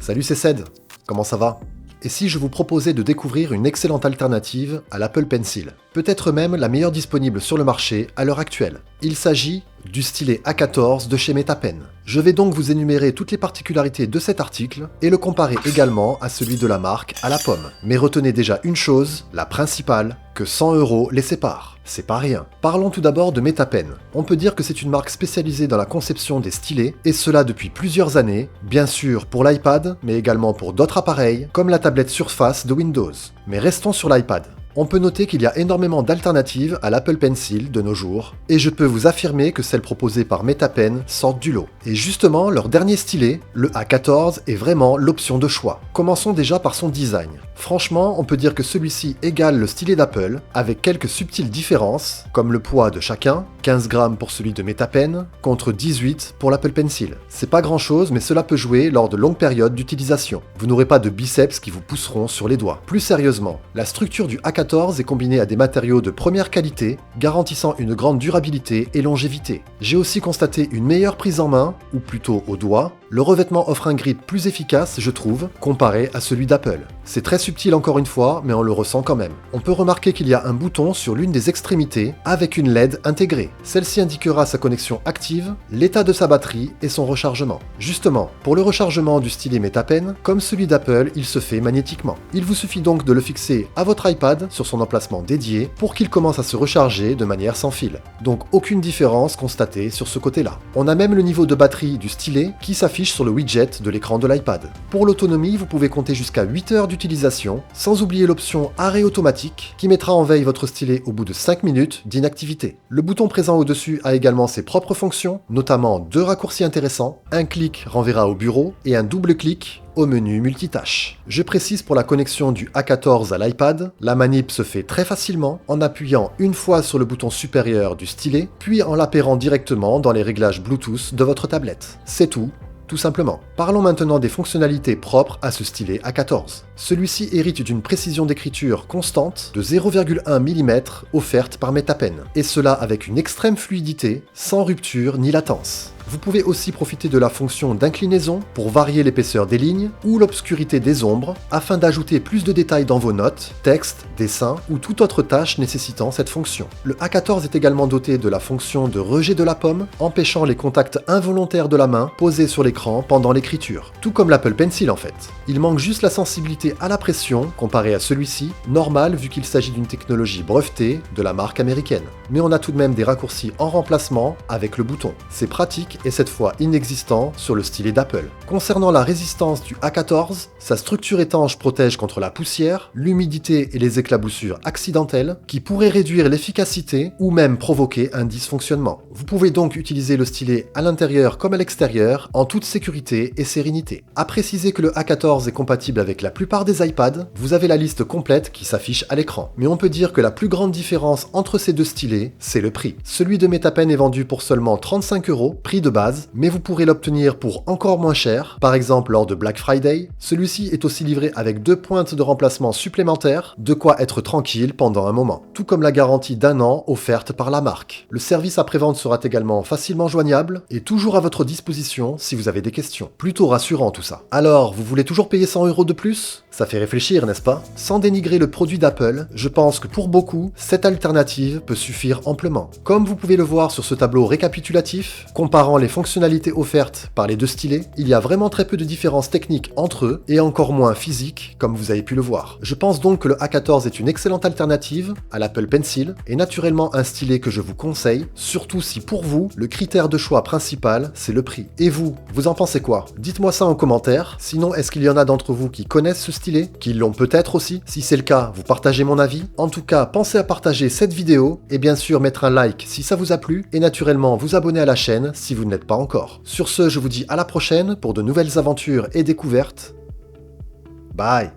Salut, c'est Ced. Comment ça va? Et si je vous proposais de découvrir une excellente alternative à l'Apple Pencil? Peut-être même la meilleure disponible sur le marché à l'heure actuelle. Il s'agit du stylet A14 de chez MetaPen. Je vais donc vous énumérer toutes les particularités de cet article et le comparer également à celui de la marque à la pomme. Mais retenez déjà une chose, la principale, que 100 € les séparent. C'est pas rien. Parlons tout d'abord de MetaPen. On peut dire que c'est une marque spécialisée dans la conception des stylets, et cela depuis plusieurs années, bien sûr pour l'iPad, mais également pour d'autres appareils, comme la tablette Surface de Windows. Mais restons sur l'iPad. On peut noter qu'il y a énormément d'alternatives à l'Apple Pencil de nos jours, et je peux vous affirmer que celles proposées par MetaPen sortent du lot. Et justement, leur dernier stylet, le A14, est vraiment l'option de choix. Commençons déjà par son design. Franchement, on peut dire que celui-ci égale le stylet d'Apple, avec quelques subtiles différences, comme le poids de chacun, 15 grammes pour celui de MetaPen, contre 18 pour l'Apple Pencil. C'est pas grand chose, mais cela peut jouer lors de longues périodes d'utilisation. Vous n'aurez pas de biceps qui vous pousseront sur les doigts. Plus sérieusement, la structure du A14 est combinée à des matériaux de première qualité, garantissant une grande durabilité et longévité. J'ai aussi constaté une meilleure prise en main, ou plutôt au doigt. Le revêtement offre un grip plus efficace, je trouve, comparé à celui d'Apple. C'est très subtil encore une fois, mais on le ressent quand même. On peut remarquer qu'il y a un bouton sur l'une des extrémités avec une LED intégrée. Celle-ci indiquera sa connexion active, l'état de sa batterie et son rechargement. Justement, pour le rechargement du stylet MetaPen, comme celui d'Apple, il se fait magnétiquement. Il vous suffit donc de le fixer à votre iPad sur son emplacement dédié pour qu'il commence à se recharger de manière sans fil. Donc aucune différence constatée sur ce côté-là. On a même le niveau de batterie du stylet qui s'affiche sur le widget de l'écran de l'iPad. Pour l'autonomie, vous pouvez compter jusqu'à 8 heures d'utilisation, sans oublier l'option arrêt automatique qui mettra en veille votre stylet au bout de 5 minutes d'inactivité. Le bouton présent au-dessus a également ses propres fonctions, notamment 2 raccourcis intéressants, un clic renverra au bureau et un double clic au menu multitâche. Je précise pour la connexion du A14 à l'iPad, la manip se fait très facilement en appuyant une fois sur le bouton supérieur du stylet, puis en l'appairant directement dans les réglages Bluetooth de votre tablette. C'est tout simplement. Parlons maintenant des fonctionnalités propres à ce stylet A14. Celui-ci hérite d'une précision d'écriture constante de 0,1 mm offerte par MetaPen, et cela avec une extrême fluidité, sans rupture ni latence. Vous pouvez aussi profiter de la fonction d'inclinaison pour varier l'épaisseur des lignes ou l'obscurité des ombres afin d'ajouter plus de détails dans vos notes, textes, dessins ou toute autre tâche nécessitant cette fonction. Le A14 est également doté de la fonction de rejet de la pomme, empêchant les contacts involontaires de la main posés sur l'écran pendant l'écriture, tout comme l'Apple Pencil en fait. Il manque juste la sensibilité à la pression comparé à celui-ci, normal vu qu'il s'agit d'une technologie brevetée de la marque américaine. Mais on a tout de même des raccourcis en remplacement avec le bouton. C'est pratique et cette fois inexistant sur le stylet d'Apple. Concernant la résistance du A14, sa structure étanche protège contre la poussière, l'humidité et les éclaboussures accidentelles qui pourraient réduire l'efficacité ou même provoquer un dysfonctionnement. Vous pouvez donc utiliser le stylet à l'intérieur comme à l'extérieur en toute sécurité et sérénité. À préciser que le A14 est compatible avec la plupart des iPads, vous avez la liste complète qui s'affiche à l'écran. Mais on peut dire que la plus grande différence entre ces deux stylets, c'est le prix. Celui de MetaPen est vendu pour seulement 35 €, prix de base, mais vous pourrez l'obtenir pour encore moins cher, par exemple lors de Black Friday. Celui-ci est aussi livré avec 2 pointes de remplacement supplémentaires, de quoi être tranquille pendant un moment, tout comme la garantie d'1 an offerte par la marque. Le service après-vente sera également facilement joignable et toujours à votre disposition si vous avez des questions. Plutôt rassurant tout ça. Alors, vous voulez toujours payer 100 € de plus? Ça fait réfléchir, n'est-ce pas? Sans dénigrer le produit d'Apple, je pense que pour beaucoup, cette alternative peut suffire amplement. Comme vous pouvez le voir sur ce tableau récapitulatif, comparant les fonctionnalités offertes par les deux stylets, il y a vraiment très peu de différences techniques entre eux et encore moins physiques, comme vous avez pu le voir. Je pense donc que le A14 est une excellente alternative à l'Apple Pencil et naturellement un stylet que je vous conseille, surtout si pour vous, le critère de choix principal, c'est le prix. Et vous, vous en pensez quoi? Dites-moi ça en commentaire. Sinon, est-ce qu'il y en a d'entre vous qui connaissent ce stylet, qui l'ont peut-être aussi? Si c'est le cas, vous partagez mon avis. En tout cas, pensez à partager cette vidéo et bien sûr mettre un like si ça vous a plu et naturellement vous abonner à la chaîne si vous ne l'êtes pas encore. Sur ce, je vous dis à la prochaine pour de nouvelles aventures et découvertes. Bye!